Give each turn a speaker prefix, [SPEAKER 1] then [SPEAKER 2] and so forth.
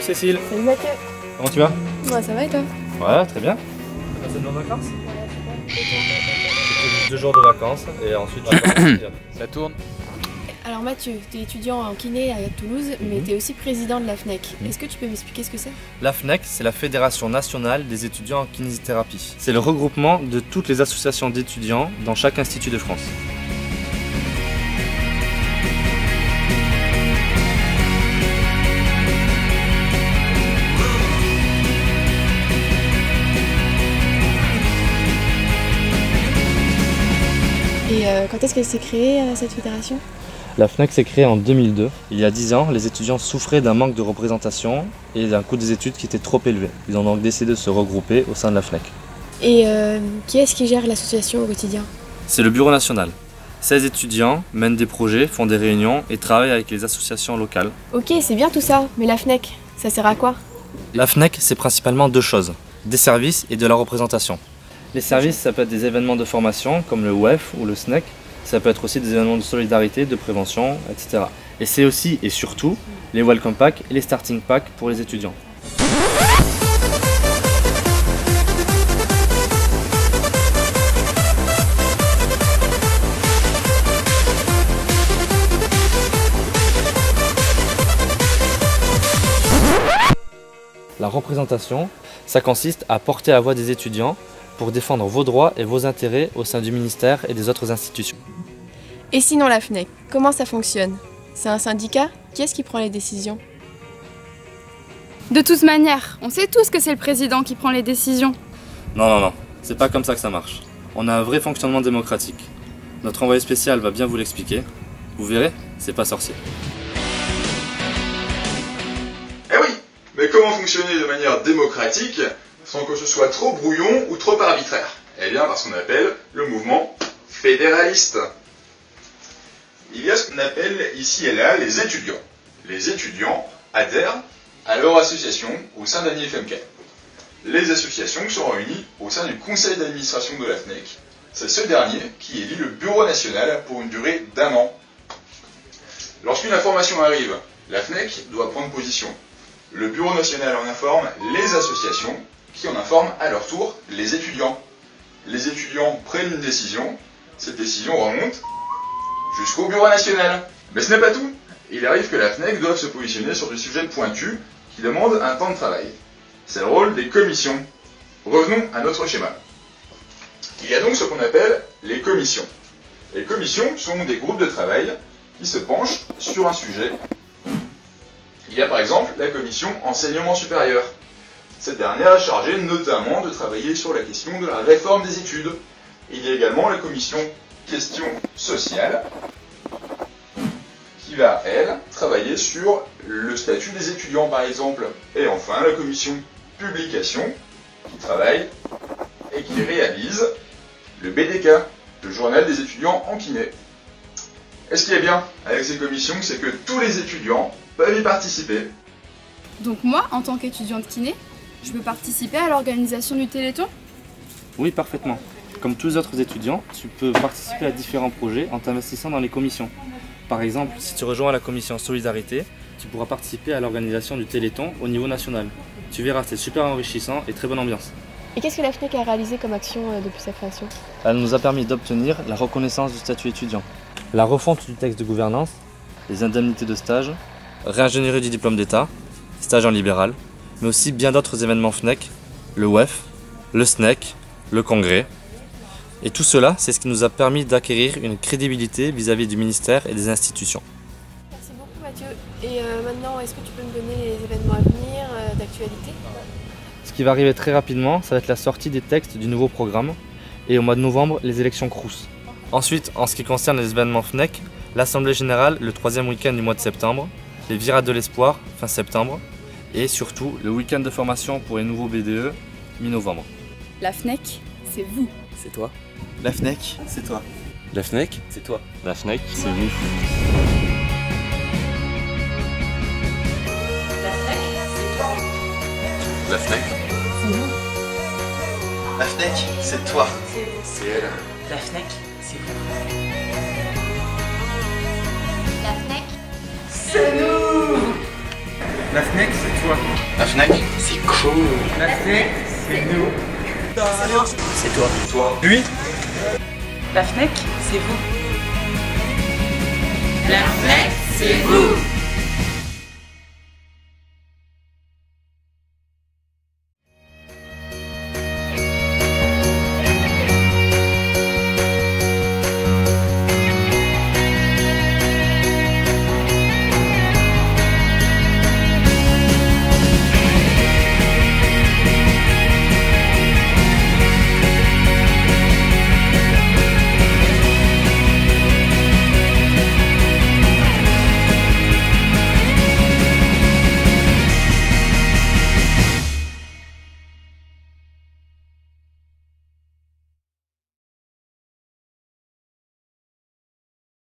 [SPEAKER 1] Cécile.
[SPEAKER 2] Salut Mathieu.
[SPEAKER 1] Comment tu vas?
[SPEAKER 2] Ouais, ça va et toi?
[SPEAKER 1] Ouais, très bien. T'as passé de bonnes vacances? C'était 2 jours de vacances et ensuite
[SPEAKER 3] Ça tourne.
[SPEAKER 2] Alors Mathieu, t'es étudiant en kiné à Toulouse, mais t'es aussi président de la FNEC. Est-ce que tu peux m'expliquer ce que c'est?
[SPEAKER 1] La FNEC, c'est la Fédération Nationale des étudiants en kinésithérapie. C'est le regroupement de toutes les associations d'étudiants dans chaque institut de France.
[SPEAKER 2] Et quand est-ce qu'elle s'est créée, cette fédération?
[SPEAKER 1] La FNEC s'est créée en 2002. Il y a 10 ans, les étudiants souffraient d'un manque de représentation et d'un coût des études qui était trop élevé. Ils ont donc décidé de se regrouper au sein de la FNEC.
[SPEAKER 2] Et qui est-ce qui gère l'association au quotidien?
[SPEAKER 1] C'est le bureau national. 16 étudiants mènent des projets, font des réunions et travaillent avec les associations locales.
[SPEAKER 2] Ok, c'est bien tout ça, mais la FNEC, ça sert à quoi?
[SPEAKER 1] La FNEC, c'est principalement 2 choses, des services et de la représentation. Les services, ça peut être des événements de formation comme le WEF ou le SNEC. Ça peut être aussi des événements de solidarité, de prévention, etc. Et c'est aussi et surtout les Welcome Packs et les Starting Packs pour les étudiants. La représentation, ça consiste à porter la voix des étudiants pour défendre vos droits et vos intérêts au sein du ministère et des autres institutions.
[SPEAKER 2] Et sinon la FNEC, comment ça fonctionne? C'est un syndicat? Qui est-ce qui prend les décisions?
[SPEAKER 4] De toute manière, on sait tous que c'est le président qui prend les décisions.
[SPEAKER 1] Non, c'est pas comme ça que ça marche. On a un vrai fonctionnement démocratique. Notre envoyé spécial va bien vous l'expliquer. Vous verrez, c'est pas sorcier.
[SPEAKER 5] Eh oui, mais comment fonctionner de manière démocratique sans que ce soit trop brouillon ou trop arbitraire? Eh bien, par ce qu'on appelle le mouvement fédéraliste. Il y a ce qu'on appelle ici et là les étudiants. Les étudiants adhèrent à leur association au sein d'un IFMK. Les associations sont réunies au sein du conseil d'administration de la FNEC. C'est ce dernier qui élit le bureau national pour une durée d'1 an. Lorsqu'une information arrive, la FNEC doit prendre position. Le bureau national en informe les associations, qui en informent à leur tour les étudiants. Les étudiants prennent une décision, cette décision remonte jusqu'au bureau national. Mais ce n'est pas tout. Il arrive que la FNEC doive se positionner sur des sujets pointus qui demandent un temps de travail. C'est le rôle des commissions. Revenons à notre schéma. Il y a donc ce qu'on appelle les commissions. Les commissions sont des groupes de travail qui se penchent sur un sujet. Il y a par exemple la commission enseignement supérieur. Cette dernière est chargée notamment de travailler sur la question de la réforme des études. Il y a également la commission questions sociales qui va, elle, travailler sur le statut des étudiants par exemple. Et enfin la commission publication qui travaille et qui réalise le BDK, le journal des étudiants en kiné. Et ce qui est bien avec ces commissions, c'est que tous les étudiants peuvent y participer.
[SPEAKER 4] Donc moi, en tant qu'étudiante kiné, je peux participer à l'organisation du Téléthon?
[SPEAKER 1] Oui, parfaitement. Comme tous les autres étudiants, tu peux participer à différents projets en t'investissant dans les commissions. Par exemple, si tu rejoins la commission Solidarité, tu pourras participer à l'organisation du Téléthon au niveau national. Tu verras, c'est super enrichissant et très bonne ambiance.
[SPEAKER 2] Et qu'est-ce que la FNEC a réalisé comme action depuis sa création?
[SPEAKER 1] Elle nous a permis d'obtenir la reconnaissance du statut étudiant, la refonte du texte de gouvernance, les indemnités de stage, réingénierie du diplôme d'État, stage en libéral, mais aussi bien d'autres événements FNEC, le WEF, le SNEC, le congrès. Et tout cela, c'est ce qui nous a permis d'acquérir une crédibilité vis-à-vis du ministère et des institutions.
[SPEAKER 2] Merci beaucoup Mathieu. Et maintenant, est-ce que tu peux me donner les événements à venir d'actualité?
[SPEAKER 1] Ce qui va arriver très rapidement, ça va être la sortie des textes du nouveau programme et au mois de novembre, les élections Crous. Ensuite, en ce qui concerne les événements FNEC, l'Assemblée Générale le 3e week-end du mois de septembre, les Virades de l'Espoir fin septembre et surtout le week-end de formation pour les nouveaux BDE mi-novembre.
[SPEAKER 4] La FNEC, c'est vous.
[SPEAKER 1] C'est toi.
[SPEAKER 3] La FNEC, c'est toi.
[SPEAKER 1] La FNEC, c'est toi.
[SPEAKER 3] La FNEC, c'est vous.
[SPEAKER 6] La FNEC,
[SPEAKER 2] C'est nous.
[SPEAKER 6] la FNEC, c'est toi.
[SPEAKER 5] C'est elle.
[SPEAKER 7] La FNEC, c'est vous.
[SPEAKER 2] La FNEC, c'est nous.
[SPEAKER 7] La FNEC, c'est toi.
[SPEAKER 6] La FNEC, c'est cool.
[SPEAKER 7] La FNEC, c'est nous.
[SPEAKER 6] C'est toi. Toi.
[SPEAKER 7] Lui.
[SPEAKER 8] La FNEC, c'est vous.
[SPEAKER 9] La FNEC, c'est vous.